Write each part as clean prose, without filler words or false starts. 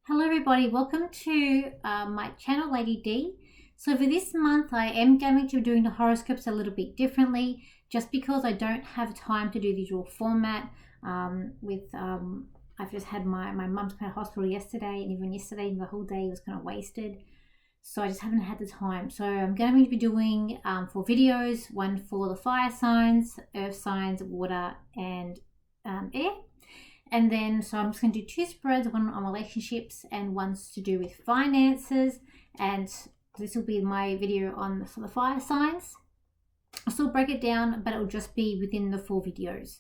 Hello everybody, welcome to my channel Lady D. So for this month I am going to be doing the horoscopes a little bit differently just because I don't have time to do the usual format I've just had my mum's been at hospital yesterday, and even yesterday the whole day was kind of wasted, so I just haven't had the time. So I'm going to be doing 4 videos, one for the fire signs, earth signs, water and air. And then, so I'm just going to do 2 spreads, one on relationships and one's to do with finances. And this will be my video on for the fire signs. I'll still break it down, but it will just be within the 4 videos.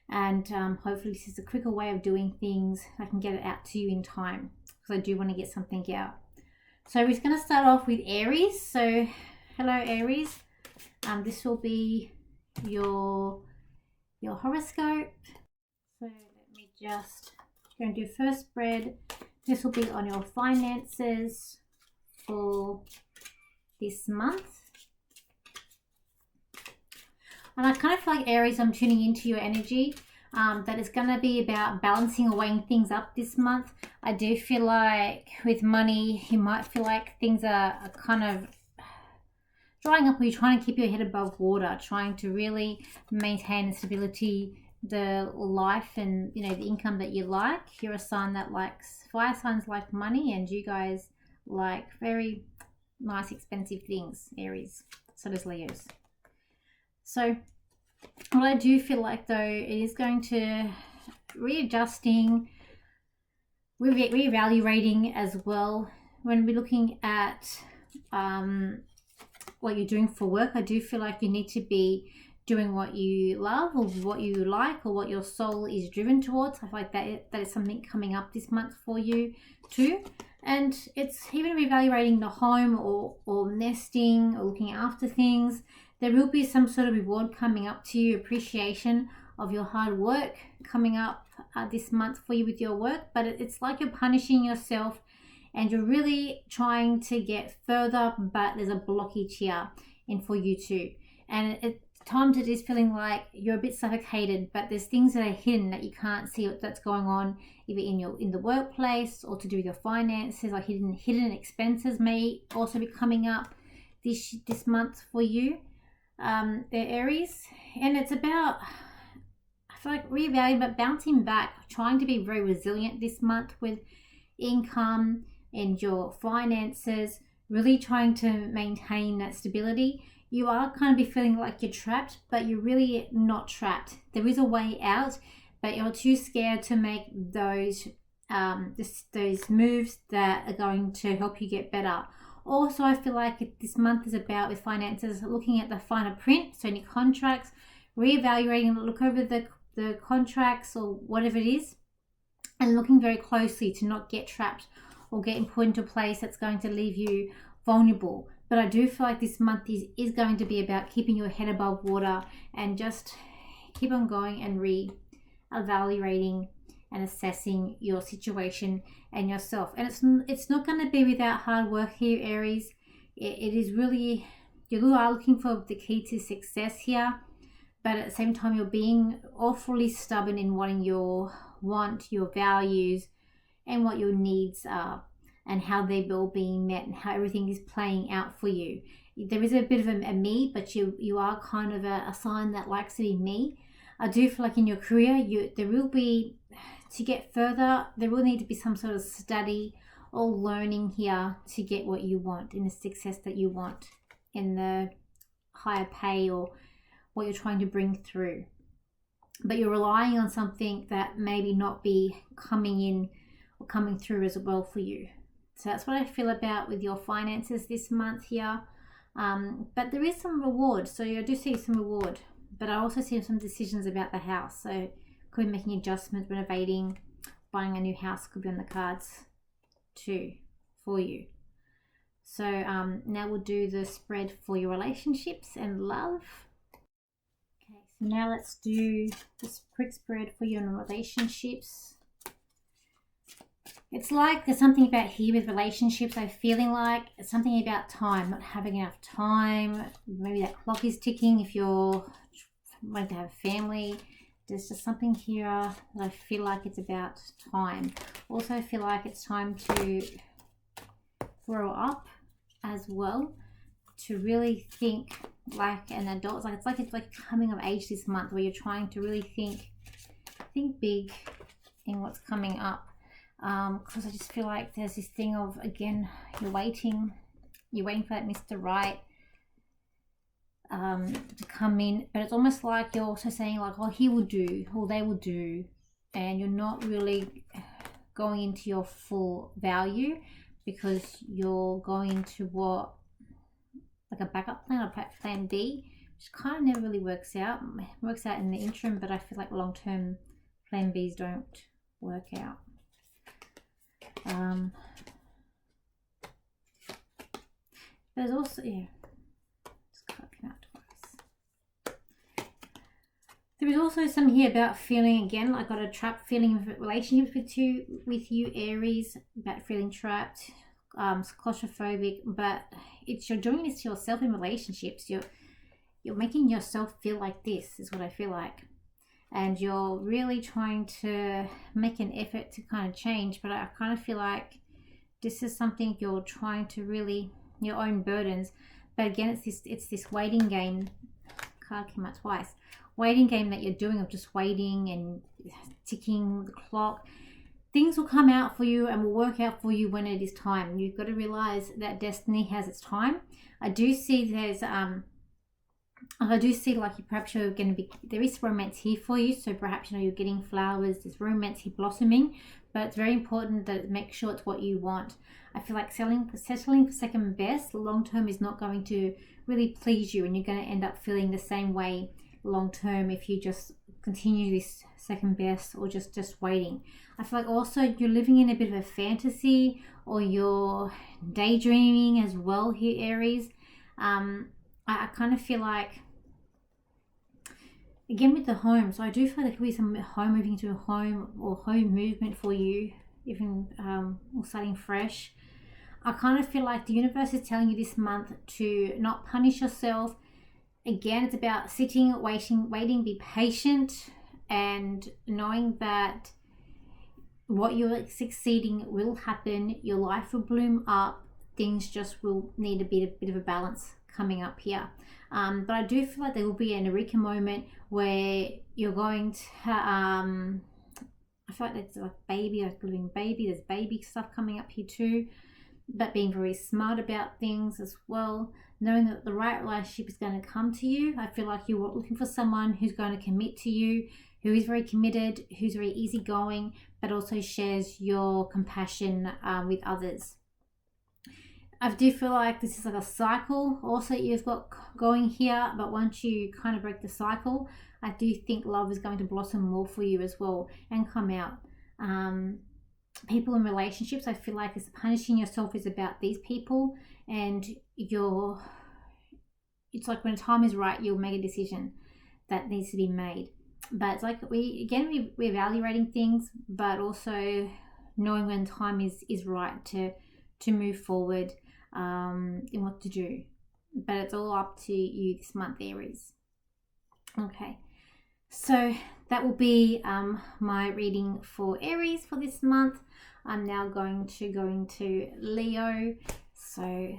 And hopefully this is a quicker way of doing things. I can get it out to you in time because I do want to get something out. So we're going to start off with Aries. So hello Aries. This will be your horoscope. So just going to do first spread. This will be on your finances for this month. And I kind of feel like Aries, I'm tuning into your energy, that it's going to be about balancing or weighing things up this month. I do feel like with money, you might feel like things are kind of drying up, where you're trying to keep your head above water, trying to really maintain the stability, the life and the income that you like. You're a sign that likes, fire signs like money, and you guys like very nice expensive things, Aries. So does Leos. So what I do feel like though, it is going to readjusting, reevaluating as well. When we're looking at what you're doing for work, I do feel like you need to be doing what you love or what you like or what your soul is driven towards. I feel like that is something coming up this month for you too. And it's even reevaluating the home or nesting or looking after things. There will be some sort of reward coming up to you, appreciation of your hard work coming up this month for you with your work. But it's like you're punishing yourself and you're really trying to get further, but there's a blockage here in for you too. And times it is feeling like you're a bit suffocated, but there's things that are hidden that you can't see that's going on, either in the workplace or to do with your finances. Like hidden expenses may also be coming up this month for you, Aries. And it's about, I feel like, reevaluating, but bouncing back, trying to be very resilient this month with income and your finances, really trying to maintain that stability. You are kind of be feeling like you're trapped, but you're really not trapped. There is a way out, but you're too scared to make those moves that are going to help you get better. Also, I feel like this month is about, with finances, looking at the finer print, so any contracts, reevaluating, look over the contracts or whatever it is, and looking very closely to not get trapped or getting put into a place that's going to leave you vulnerable. But I do feel like this month is going to be about keeping your head above water and just keep on going and re-evaluating and assessing your situation and yourself. And it's not going to be without hard work here, Aries. It is really, you are looking for the key to success here, but at the same time you're being awfully stubborn in wanting your values and what your needs are, and how they're all being met and how everything is playing out for you. There is a bit of a me, but you are kind of a sign that likes to be me. I do feel like in your career, there will be, to get further, there will need to be some sort of study or learning here to get what you want, in the success that you want, in the higher pay or what you're trying to bring through. But you're relying on something that maybe not be coming in or coming through as well for you. So that's what I feel about with your finances this month here. But there is some reward. So I do see some reward. But I also see some decisions about the house. So could be making adjustments, renovating, buying a new house could be on the cards too for you. So now we'll do the spread for your relationships and love. Okay, so now let's do this quick spread for your relationships. It's like there's something about here with relationships. I'm feeling like it's something about time, not having enough time. Maybe that clock is ticking if you're wanting to have family. there's just something here that I feel like it's about time. Also, I feel like it's time to grow up as well, to really think like an adult. It's like coming of age this month, where you're trying to really think big in what's coming up. Because I just feel like there's this thing of, again, you're waiting for that Mr. Right to come in, but it's almost like you're also saying like, oh, he will do, or they will do, and you're not really going into your full value, because you're going into what, like a backup plan or plan B, which kind of never really works out. It works out in the interim, but I feel like long-term plan Bs don't work out. There's also, yeah, just cut it out twice. There is also some here about feeling, again, I got a trapped feeling of relationships with you Aries, about feeling trapped, claustrophobic, but you're doing this to yourself in relationships. You're making yourself feel like this, is what I feel like, and you're really trying to make an effort to kind of change. But I kind of feel like this is something you're trying to really, your own burdens. But again, it's this waiting game. Card came out twice. Waiting game that you're doing, of just waiting and ticking the clock. Things will come out for you and will work out for you when it is time. You've got to realize that destiny has its time. I do see like perhaps you're going to be, there is romance here for you. So perhaps, you know, you're getting flowers, there's romance here blossoming, but it's very important that make sure it's what you want. I feel like settling for second best long term is not going to really please you, and you're going to end up feeling the same way long term if you just continue this second best or just waiting. I feel like also you're living in a bit of a fantasy, or you're daydreaming as well here, Aries. I kind of feel like, again with the home, so I do feel like there could be some home, moving to a home or home movement for you, even or starting fresh. I kind of feel like the universe is telling you this month to not punish yourself. Again, it's about sitting, waiting, be patient, and knowing that what you're succeeding will happen. Your life will bloom up. Things just will need a bit of a balance coming up here. But I do feel like there will be an eureka moment where you're going to, I feel like it's like baby, like living baby. There's baby stuff coming up here too. But being very smart about things as well, knowing that the right relationship is going to come to you. I feel like you're looking for someone who's going to commit to you, who is very committed, who's very easygoing, but also shares your compassion with others. I do feel like this is like a cycle also you've got going here, but once you kind of break the cycle, I do think love is going to blossom more for you as well and come out. People in relationships, I feel like it's punishing yourself is about these people, and it's like when time is right, you'll make a decision that needs to be made. But it's like we're evaluating things, but also knowing when time is right to move forward in what to do. But it's all up to you this month, Aries. Okay, so that will be my reading for Aries for this month. I'm now going to go into Leo. So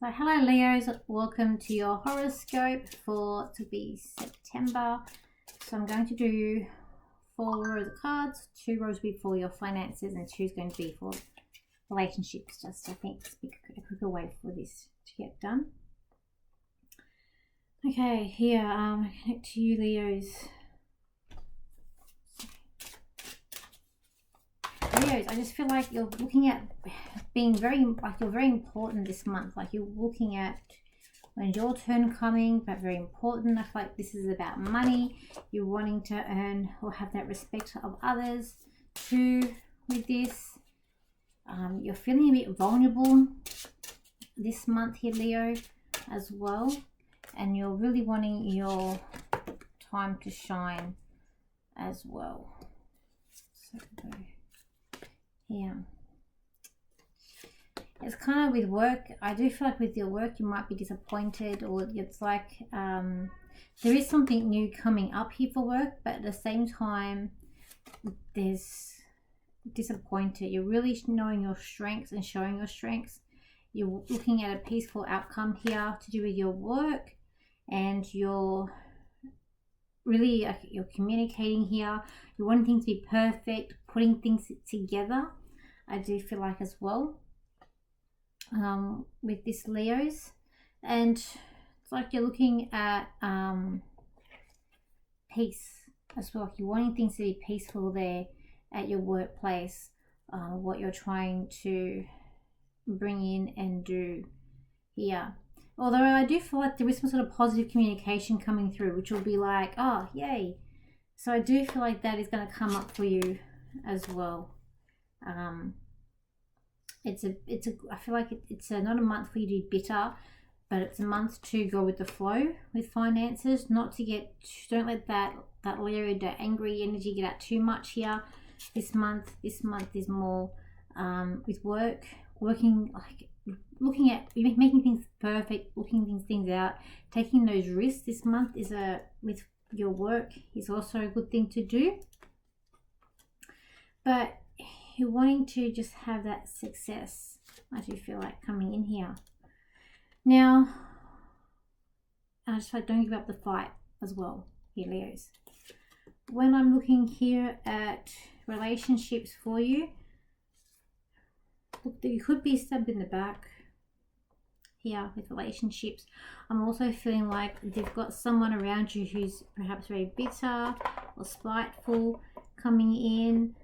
hello Leos, welcome to your horoscope for to be September. So I'm going to do 4 rows of cards. 2 rows will be for your finances, and 2 is going to be for relationships. Just, I think, it's a quicker way for this to get done. Okay, here, connect to you, Leos. Leos, I just feel like you're looking at being you're very important this month. Like you're looking at when's your turn coming, but very important. I feel like this is about money. You're wanting to earn or have that respect of others too with this. You're feeling a bit vulnerable this month here, Leo, as well. And you're really wanting your time to shine as well. So go here. It's kind of with work. I do feel like with your work you might be disappointed, or it's like there is something new coming up here for work, but at the same time there's disappointed. You're really knowing your strengths and showing your strengths. You're looking at a peaceful outcome here to do with your work, and you're really you're communicating here. You want things to be perfect, putting things together. I do feel like as well with this Leos, and it's like you're looking at peace as well. Like you're wanting things to be peaceful there at your workplace, what you're trying to bring in and do here. Although I do feel like there is some sort of positive communication coming through, which will be like, oh, yay. So I do feel like that is going to come up for you as well. I feel like it's not a month for you to be bitter, but it's a month to go with the flow with finances, not to get, don't let that Leo, that angry energy get out too much here. This month is more with work, working, like looking at making things perfect, looking things out, taking those risks. This month is with your work is also a good thing to do, but you're wanting to just have that success. I do feel like coming in here now. I just like don't give up the fight as well here, Leos. When I'm looking here at relationships for you, look, you could be stabbed in the back here with relationships. I'm also feeling like they've got someone around you who's perhaps very bitter or spiteful coming in.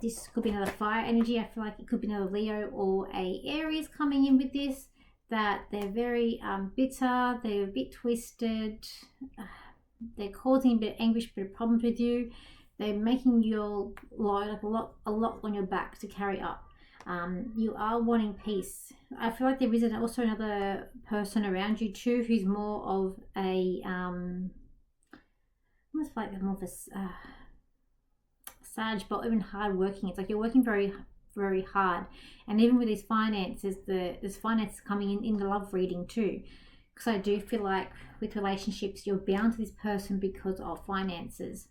This could be another fire energy. I feel like it could be another Leo or a Aries coming in with this, that they're very bitter, they're a bit twisted, they're causing a bit of anguish, a bit of problems with you. They're making your life like a lot on your back to carry up. You are wanting peace. I feel like there is also another person around you too who's more of a almost like more of a Sag, but even hard working. It's like you're working very, very hard, and even with these finances, there's finances coming in the love reading too. Because I do feel like with relationships, you're bound to this person because of finances,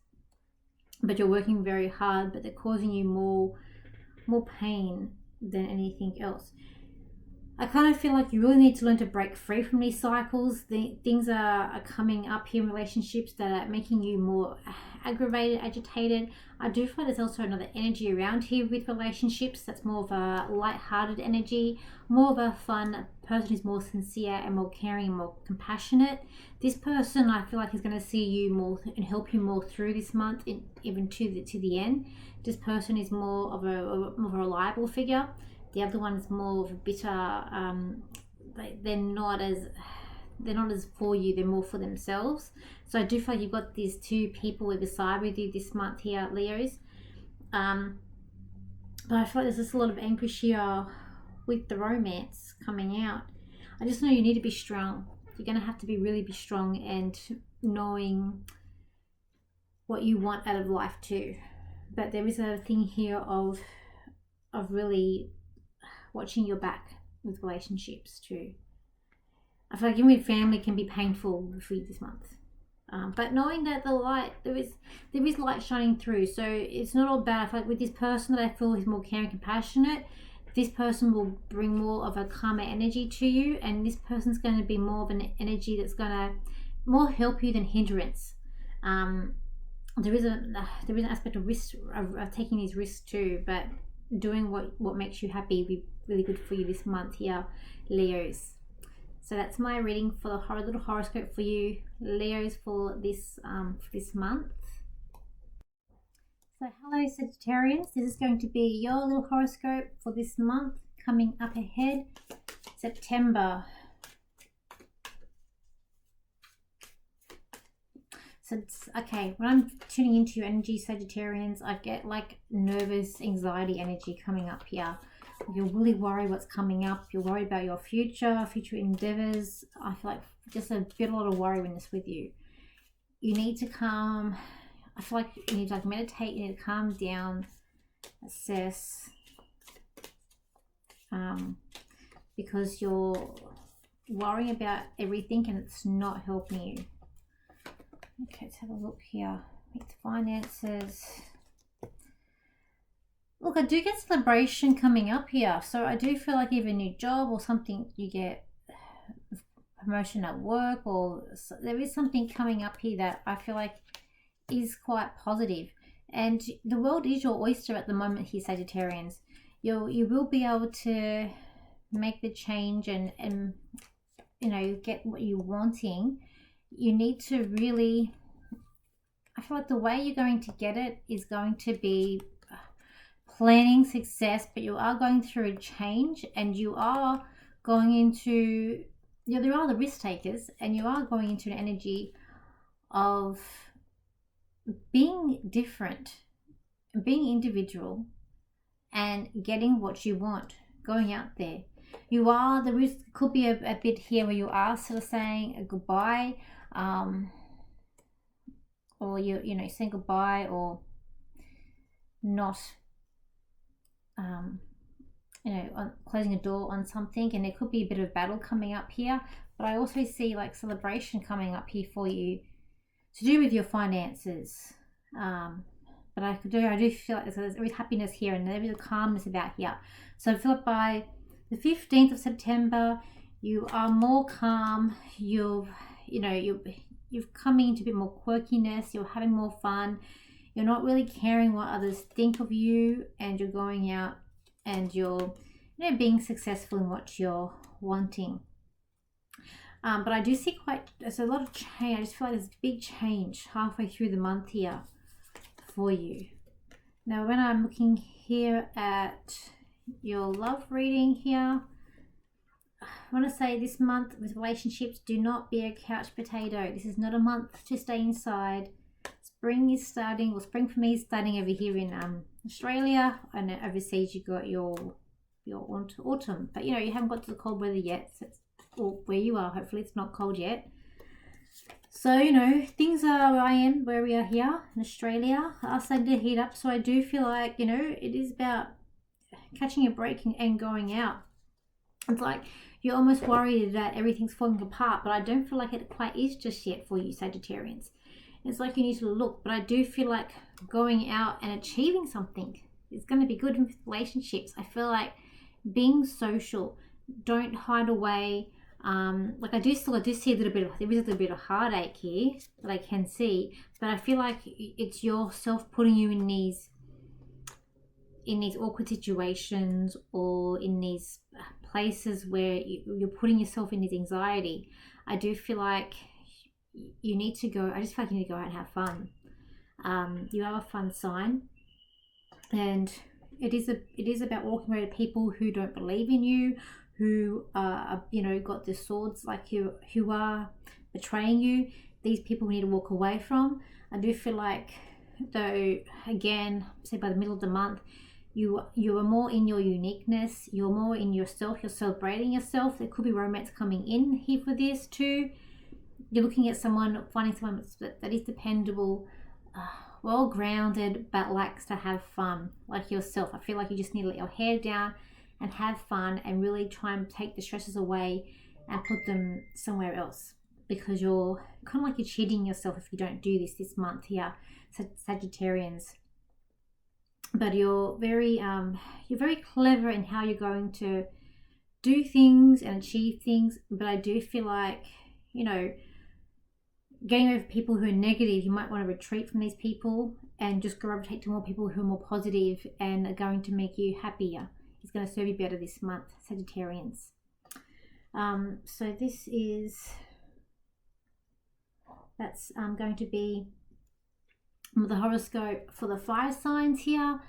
but you're working very hard, but they're causing you more pain than anything else. I kind of feel like you really need to learn to break free from these cycles. Things are coming up here in relationships that are making you more aggravated, agitated. I do feel there's also another energy around here with relationships that's more of a light-hearted energy, more of a fun person who's more sincere and more caring and more compassionate. This person, I feel like, is going to see you more and help you more through this month, even to the end. This person is more of a reliable figure. The other one is more of a bitter. They're not as for you. They're more for themselves. So I do feel like you've got these two people either side with you this month here, Leos. But I feel like there's just a lot of anguish here with the romance coming out. I just know you need to be strong. You're going to have to really be strong and knowing what you want out of life too. But there is a thing here of really watching your back with relationships too. I feel like even with family can be painful for you this month, but knowing that the light, there is light shining through, so it's not all bad. I feel like with this person that I feel is more caring, compassionate, this person will bring more of a calmer energy to you, and this person's going to be more of an energy that's going to more help you than hindrance. There is an aspect of risk, of taking these risks too, but doing what makes you happy will be really good for you this month here, Leos. So that's my reading for the little horoscope for you, Leos, for this month. So hello, Sagittarians. This is going to be your little horoscope for this month coming up ahead, September. So it's okay, when I'm tuning into your energy, Sagittarians, I get like nervous anxiety energy coming up here. You're really worried what's coming up. You're worried about your future endeavors. I feel like just a lot of worriness with you. You need to calm. I feel like you need to meditate. You need to calm down, assess. because you're worrying about everything and it's not helping you. Okay, let's have a look here with finances. Look, I do get celebration coming up here, so I do feel like you have a new job or something, you get promotion at work, or there is something coming up here that I feel like is quite positive. And the world is your oyster at the moment here, Sagittarians. You will be able to make the change and you know, get what you're wanting. You need to really, I feel like the way you're going to get it is going to be planning success, but you are going through a change and you are going into, you know, there are the risk takers, and you are going into an energy of being different, being individual, and getting what you want, going out there. You are, there is, could be a bit here where you are sort of saying a goodbye, or you know, saying goodbye or not, you know, closing a door on something, and there could be a bit of battle coming up here. But I also see like celebration coming up here for you to do with your finances. But I do feel like there's happiness here, and there is a calmness about here. So I feel like by the 15th of September, you are more calm. You've coming into a bit more quirkiness. You're having more fun. You're not really caring what others think of you, and you're going out and you're, you know, being successful in what you're wanting. But I do see there's a lot of change. I just feel like there's a big change halfway through the month here for you. Now, when I'm looking here at your love reading here, I want to say this month with relationships, do not be a couch potato. This is not a month to stay inside. Spring is starting, or spring for me is starting over here in Australia, and overseas you got your autumn. But you know, you haven't got to the cold weather yet, so or where you are, hopefully it's not cold yet. So, you know, things are where we are here in Australia are starting to heat up. So I do feel like, you know, it is about catching a break and going out. It's like you're almost worried that everything's falling apart, but I don't feel like it quite is just yet for you, Sagittarians. It's like you need to look, but I do feel like going out and achieving something is going to be good in relationships. I feel like being social, don't hide away. Like I do see there is a little bit of heartache here that I can see, but I feel like it's yourself putting you in these awkward situations, or in these places where you're putting yourself in this anxiety. I do feel like you need to go. I just feel like you need to go out and have fun. You have a fun sign, and it is about walking away to people who don't believe in you, who are, you know, got the swords like you, who are betraying you. These people we need to walk away from. I do feel like, though, again, say by the middle of the month, you are more in your uniqueness. You're more in yourself. You're celebrating yourself. There could be romance coming in here for this too. You're looking at finding someone that is dependable, well grounded, but likes to have fun like yourself. I feel like you just need to let your hair down and have fun, and really try and take the stresses away and put them somewhere else, because you're kind of like you're cheating yourself if you don't do this month here, Sagittarians. But you're very clever in how you're going to do things and achieve things. But I do feel like, you know, getting rid of people who are negative, you might want to retreat from these people and just gravitate to more people who are more positive and are going to make you happier. It's going to serve you better this month, Sagittarians. So that's going to be the horoscope for the fire signs here.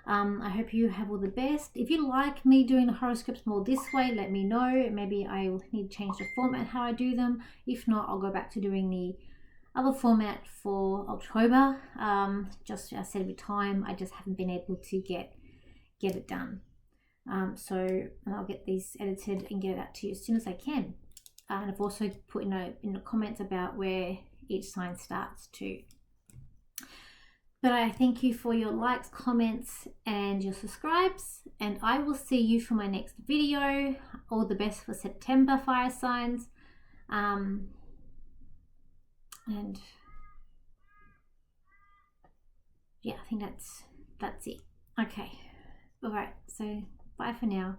I hope you have all the best. If you like me doing the horoscopes more this way, let me know. Maybe I will need to change the format how I do them. If not, I'll go back to doing the other format for October. Just as I said, with time, I just haven't been able to get it done. So I'll get these edited and get it out to you as soon as I can. And I've also put in the comments about where each sign starts too. But I thank you for your likes, comments, and your subscribes. And I will see you for my next video. All the best for September, fire signs. And yeah, I think that's it. Okay. All right. So bye for now.